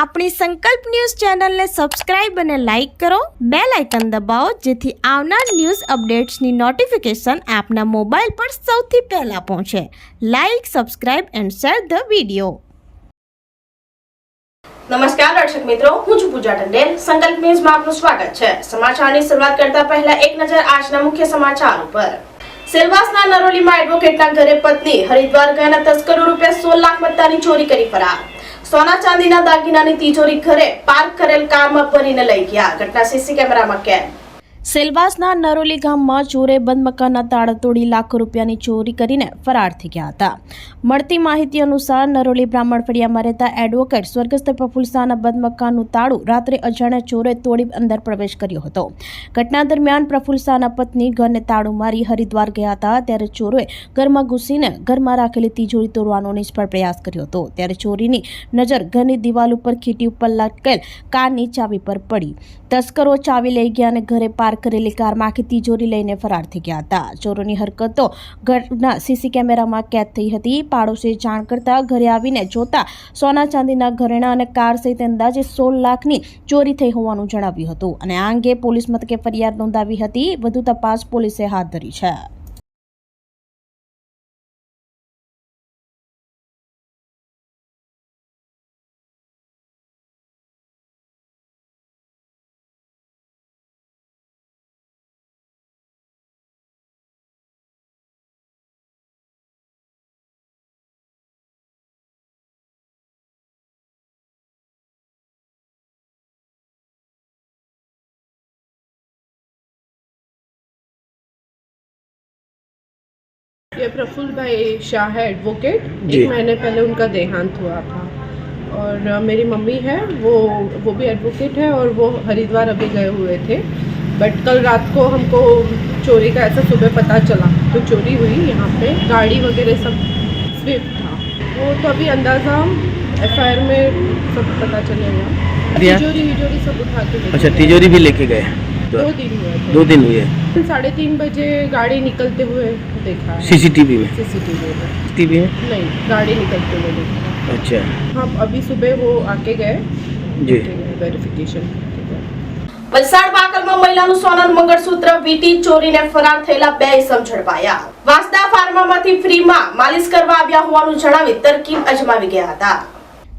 આપણી સંકલ્પ ન્યૂઝ ચેનલને સબસ્ક્રાઇબ અને લાઇક કરો, બેલ આઇકન દબાવો જેથી આવનાર ન્યૂઝ અપડેટ્સની નોટિફિકેશન આપના મોબાઈલ પર સૌથી પહેલા પહોંચે. Like, subscribe and share the video. નમસ્કાર દર્શક મિત્રો, હું છું પૂજા ટંડેલ. સંકલ્પ ન્યૂઝમાં આપનું સ્વાગત છે. સમાચારની શરૂઆત કરતા પહેલા એક નજર આજના મુખ્ય સમાચાર ઉપર. સેલવાસના નરોલીમાં એડવોકેટના ઘરે પત્ની હરિદ્વાર ગયાના તસ્કરો ₹16 લાખ મત્તાની ચોરી કરી ફરાર. સોના ચાંદીના દાગીનાની તિજોરી ઘરે પાર્ક કરેલ કારમાં ભરીને લઈ ગયા. ઘટના સીસી કેમેરામાં કેદ. સેલવાસના નરોલી ગામમાં ચોરે બંધ મકાનના તાળા તોડી લાખો રૂપિયાની ચોરી કરીને ફરાર થઈ ગયા હતા. મળતી માહિતી અનુસાર નરોલી બ્રાહ્મણ ફળિયામાં રહેતા એડવોકેટ સ્વર્ગસ્થ પ્રફુલ્લ શાહના બંધ મકાનનું તાળું રાત્રે અજાણ્યા ચોરે તોડી અંદર પ્રવેશ કર્યો હતો. ઘટના દરમિયાન પ્રફુલ્લ શાહના પત્ની ઘરને તાળું મારી હરિદ્વાર ગયા હતા ત્યારે ચોરોએ ઘરમાં ઘૂસીને ઘરમાં રાખેલી તિજોરી તોડવાનો નિષ્ફળ પ્રયાસ કર્યો હતો. ત્યારે ચોરીની નજર ઘરની દિવાલ ઉપર ખીટી ઉપર લટકેલ કારની ચાવી પર પડી. તસ્કરો ચાવી લઈ ગયા અને ઘરે પાર્ક કરેલી કારમાં આખી તિજોરી લઈને ફરાર થઈ ગયા હતા. ચોરોની હરકતો ઘરના સીસી કેમેરામાં કેદ થઈ હતી. પાડોશીએ જાણ કરતા ઘરે આવીને જોતા સોના ચાંદીના ઘરેણા અને કાર સહિત અંદાજે 16 લાખની ચોરી થઈ હોવાનું જણાવ્યું હતું અને આ અંગે પોલીસ મથકે ફરિયાદ નોંધાવી હતી. વધુ તપાસ પોલીસે હાથ ધરી છે. ये प्रफुल्ल भाई शाह है एडवोकेट. एक महीने पहले उनका देहांत हुआ था और मेरी मम्मी है वो भी एडवोकेट है और वो हरिद्वार अभी गए हुए थे. बट कल रात को हमको चोरी का ऐसा सुबह पता चला तो चोरी हुई. यहाँ पे गाड़ी वगैरह सब स्विफ्ट था. वो तो अभी अंदाज़ा FIR में सब पता चलेगा. तिजोरी सब उठा के. अच्छा, तिजोरी भी लेके गए? 2 दिन हुए थे. 2 दिन हुए. 3:30 बजे गाड़ी निकलते हुए देखा है. सीसीटीवी में? टीवी में नहीं, गाड़ी निकलते हुए देखा. अच्छा. हाँ, अभी सुबह वो आके गए जी वेरिफिकेशन. વલસાડ વાકલમાં મહિલાનું સોનાનું મંગળસૂત્ર વીંટી ચોરીને ફરાર થયેલા 2 ઇસમ ઝડપાયા. વાંસદા ફાર્મામાંથી ફ્રીમાં માલિશ કરવા આવ્યા હોવાનું જણાવી તરકીબ અજમાવી ગયા હતા.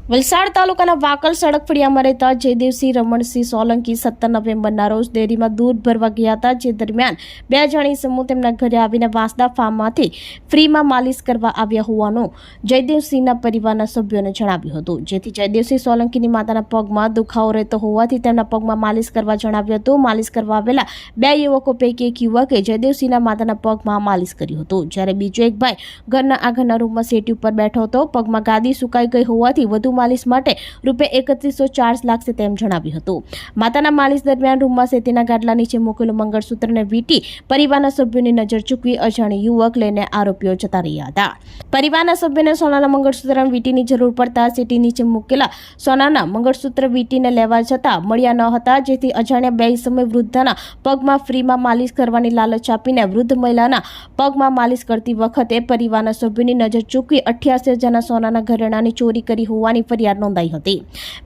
વલસાડ તાલુકાના વાકલ સડક ફળિયામાં રહેતા જયદેવસિંહ રમણસિંહ સોલંકી 17 નવેમ્બરના રોજ ડેરીમાં દૂધ ભરવા ગયા હતા. જે દરમિયાન 2 જણી સમૂહ તેમના ઘરે આવીને વાંસદા ફાર્મમાંથી ફ્રીમાં માલિશ કરવા આવ્યા હોવાનું જયદેવસિંહના પરિવારના સભ્યોને જણાવ્યું હતું. જેથી જયદેવસિંહ સોલંકીની માતાના પગમાં દુખાવો રહેતો હોવાથી તેમના પગમાં માલિશ કરવા જણાવ્યું હતું. માલિશ કરવા આવેલા 2 યુવકો પૈકી એક યુવકે જયદેવસિંહના માતાના પગમાં માલિશ કર્યું હતું. જ્યારે બીજો એક ભાઈ ઘરના આગળના રૂમમાં સેટી ઉપર બેઠો હતો. પગમાં ગાદી સુકાઈ ગઈ હોવાથી વધુ માલિશ માટે ₹3100 ચાર્જ લાગશે તેમ જણાવ્યું હતું. માતાના માલિશ દરમિયાન રૂમમાં સેતીના ગાડલા નીચે મૂકેલું મંગળસૂત્રને વીંટી પરિવારના સભ્યોની નજર ચૂકવી અજાણી યુવક લઈને આરોપીઓ જતા રહ્યા હતા. પરિવારના સભ્યોને સોનાના મંગળસૂત્ર વીંટીની જરૂર પડતા સેટી નીચે મૂકેલા સોનાના મંગળસૂત્ર વીંટીને લેવા જતા મળ્યા ન હતા. જેથી અજાણ્યા 2 ઇસમે વૃદ્ધાના પગમાં ફ્રીમાં માલિશ કરવાની લાલચ આપીને વૃદ્ધ મહિલાના પગમાં માલિશ કરતી વખતે પરિવારના સભ્યોની નજર ચૂકવી 88,000ના સોનાના ઘરેણાની ચોરી કરી હોવાની ફરિયાદ નોંધાઈ હતી.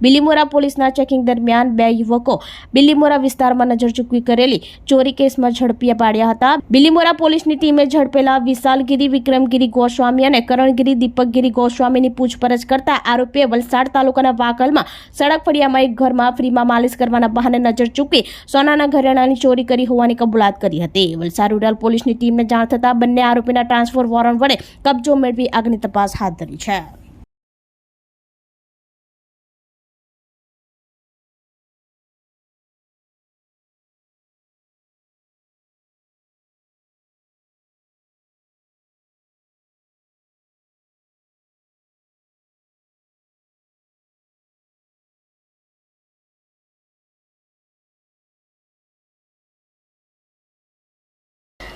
બિલીમોરા પોલીસના ચેકિંગ દરમિયાન 2 યુવકો બિલીમોરા વિસ્તારમાં નજર ચૂકવી કરેલી ચોરી કેસમાં ઝડપી પાડ્યા હતા. બિલીમોરા પોલીસની ટીમે ઝડપેલા વિશાલગીરી વિક્રમગીરી ગોસ્વામી અને કરણગીરી દીપકગીરી ગોસ્વામીની પૂછપરછ કરતા આરોપીએ વલસાડ તાલુકાના વાકલમાં સડક ફળિયામાં એક ઘરમાં ફ્રીમાં માલિશ કરવાના બહાને નજર ચૂકવી સોનાના ઘરેણાની ચોરી કરી હોવાની કબૂલાત કરી હતી. વલસાડ રૂરલ પોલીસની ટીમને જાણ થતાં બંને આરોપીના ટ્રાન્સફર વોરંટ વડે કબજો મેળવી આગળની તપાસ હાથ ધરી છે.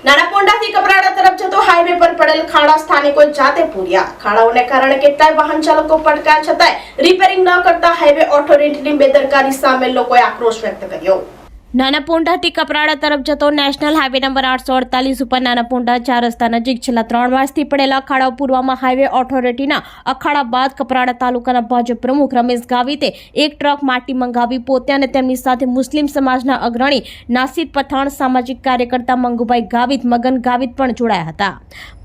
નાનાપોંડાથી કપરાડા તરફ જતો હાઈવે પર પડેલ ખાડા સ્થાનિકોએ જાતે પૂર્યા. ખાડાઓને કારણે કેટલાય વાહન ચાલકો પટકાયા છતાંય રિપેરિંગ ન કરતા હાઈવે ઓથોરિટીની બેદરકારી સામે લોકોએ આક્રોશ વ્યક્ત કર્યો. નાના પોંઢાથી કપરાડા તરફ જતો નેશનલ હાઈવે નંબર 848 ઉપર નાના પોંઢા 4 રસ્તા નજીક છેલ્લા 3 માસથી પડેલા ખાડાઓ પૂરવામાં હાઈવે ઓથોરિટીના અખાડા બાદ કપરાડા તાલુકાના ભાજપ પ્રમુખ રમેશ ગાવિતે એક ટ્રક માટી મંગાવી પોતે અને તેમની સાથે મુસ્લિમ સમાજના અગ્રણી નાસિર પઠાણ, સામાજિક કાર્યકર્તા મંગુભાઈ ગાવિત, મગન ગાવિત પણ જોડાયા હતા.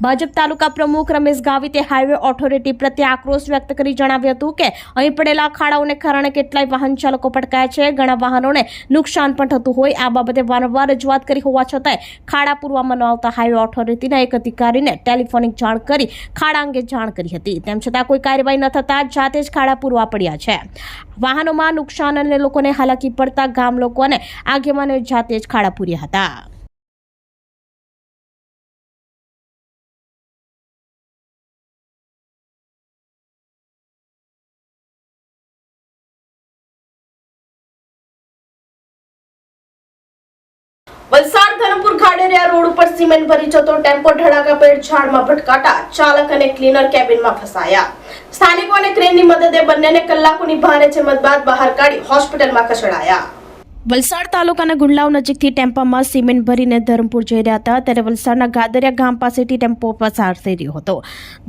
ભાજપ તાલુકા પ્રમુખ રમેશ ગાવિતે હાઈવે ઓથોરિટી પ્રત્યે આક્રોશ વ્યક્ત કરી જણાવ્યું હતું કે અહીં પડેલા ખાડાઓને કારણે કેટલાય વાહન ચાલકો પટકાયા છે. ઘણા વાહનોને નુકસાન પણ હોય. આ બાબતે વારંવાર રજૂઆત કરી હોવા છતાંય ખાડા પૂરવામાં ન આવતા હાઈવે ઓથોરિટીના એક અધિકારીને ટેલિફોનિક જાણ કરી ખાડા અંગે જાણ કરી હતી. તેમ છતાં કોઈ કાર્યવાહી ન થતા જાતે જ ખાડા પૂરવા પડ્યા છે. વાહનોમાં નુકસાન અને લોકોને હાલાકી પડતા ગામ લોકો અને આગેવાનોએ જાતે જ ખાડા પૂર્યા હતા. વલસાડ ધરમપુર ગાડેરિયા રોડ ઉપર સિમેન્ટ ભરી જતો ટેમ્પો ધડાકાભેર ઝાડમાં ભટકાતા ચાલક અને ક્લીનર કેબિનમાં ફસાયા. સ્થાનિકો અને ક્રેનની મદદે બંનેને કલાકોની ભારે જહેમત બાદ બહાર કાઢી હોસ્પિટલમાં ખસેડાયા. વલસાડ તાલુકાના ગુંડલાવ નજીકથી ટેમ્પામાં સિમેન્ટ ભરીને ધરમપુર જઈ રહ્યા હતા ત્યારે વલસાડના ગાદરિયા ગામ પાસેથી ટેમ્પો પસાર થઈ રહ્યો હતો.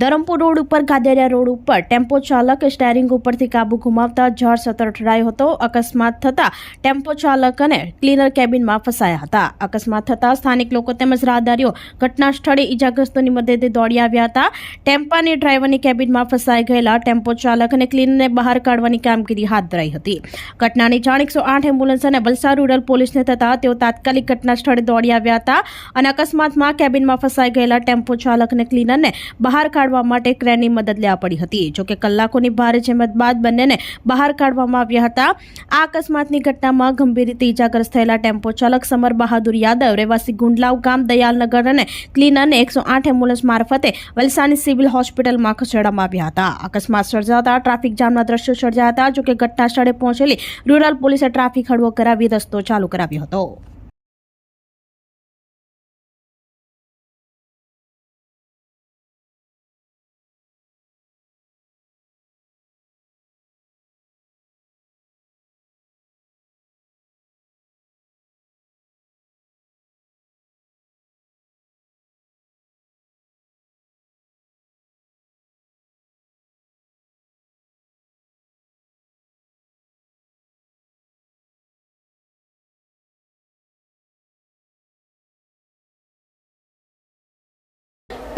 ધરમપુર રોડ ઉપર ગાદરિયા રોડ ઉપર ટેમ્પો ચાલક સ્ટેરિંગ ઉપરથી કાબુ ગુમાવતા ઝાડ સાથે અથડાયો હતો. અકસ્માત થતા ટેમ્પો ચાલક અને ક્લીનર કેબિનમાં ફસાયા હતા. અકસ્માત થતા સ્થાનિક લોકો તેમજ રાહદારીઓ ઘટના સ્થળે ઈજાગ્રસ્તોની મદદે દોડી આવ્યા હતા. ટેમ્પાની ડ્રાઈવરની કેબિનમાં ફસાઈ ગયેલા ટેમ્પો ચાલક અને ક્લીનરને બહાર કાઢવાની કામગીરી હાથ ધરાઈ હતી. ઘટનાની જાણ 108 એમ્બ્યુલન્સ અને વલસાડ રૂરલ પોલીસને થતા તેઓ તાત્કાલિક ઘટના સ્થળે દોડી આવ્યા હતા અને અકસ્માતમાં કેબિનમાં ફસાઈ ગયેલા ટેમ્પો ચાલક અને ક્લીનરને બહાર કાઢવા માટે ક્રેનની મદદ લેવા પડી હતી. જોકે કલાકોની ભારે જહેમત બાદ બંનેને બહાર કાઢવામાં આવ્યા હતા. આ અકસ્માતની ઘટનામાં ગંભીર રીતે ઇજાગ્રસ્ત થયેલા ટેમ્પો ચાલક સમર બહાદુર યાદવ, રહેવાસી ગુંડલાવ ગામ, દયાલનગર અને ક્લીનરને 108 એમ્બ્યુલન્સ મારફતે વલસાડની સિવિલ હોસ્પિટલમાં ખસેડવામાં આવ્યા હતા. અકસ્માત સર્જાતા ટ્રાફિક જામના દ્રશ્યો સર્જાયા હતા. જોકે ઘટના સ્થળે પહોંચેલી રૂરલ પોલીસે ટ્રાફિક હળવો કરાવી રસ્તો ચાલુ કરાવ્યો હતો.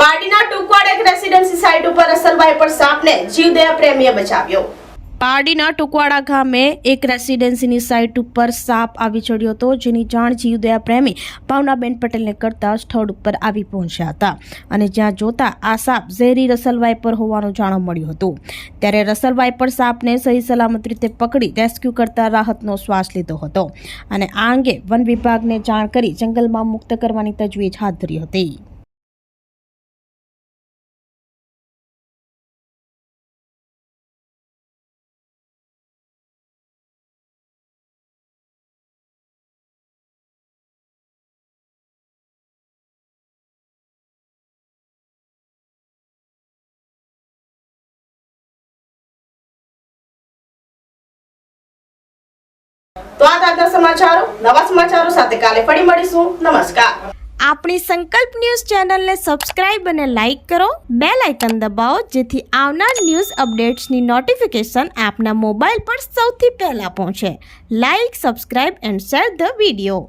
પારડીના ટુકવાડ એક રેસિડેન્સી સાઇટ ઉપર અસલભાઈ પર સાપને જીવદયા પ્રેમીએ બચાવ્યો. પારડીના ટુકવાડા ગામે એક રેસિડેન્સીની સાઇટ ઉપર સાપ આવી ચડ્યો હતો, જેની જાણ જીવદયા પ્રેમી ભાવનાબેન પટેલને કરતા સ્થળ ઉપર આવી પહોંચ્યા હતા અને જ્યાં જોતા આ સાપ ઝેરી રસલભાઈ પર હોવાનું જાણવા મળ્યું હતું. ત્યારે રસલભાઈ પર સાપને સહી સલામત રીતે પકડી રેસ્ક્યુ કરતા રાહતનો શ્વાસ લીધો હતો અને આ અંગે વન વિભાગને જાણ કરી જંગલમાં મુક્ત કરવાની તજવીજ હાથ ધરી હતી. તો આ તાજા સમાચારો, નવા સમાચારો સાથે કાલે ફરી મળીશું. નમસ્કાર. આપણી સંકલ્પ ન્યૂઝ ચેનલને સબસ્ક્રાઇબ અને લાઇક કરો. બેલ આઇકન દબાવો જેથી આવનાર ન્યૂઝ અપડેટ્સની નોટિફિકેશન આપના મોબાઈલ પર સૌથી પહેલા પહોંચે. Like, subscribe and share the video.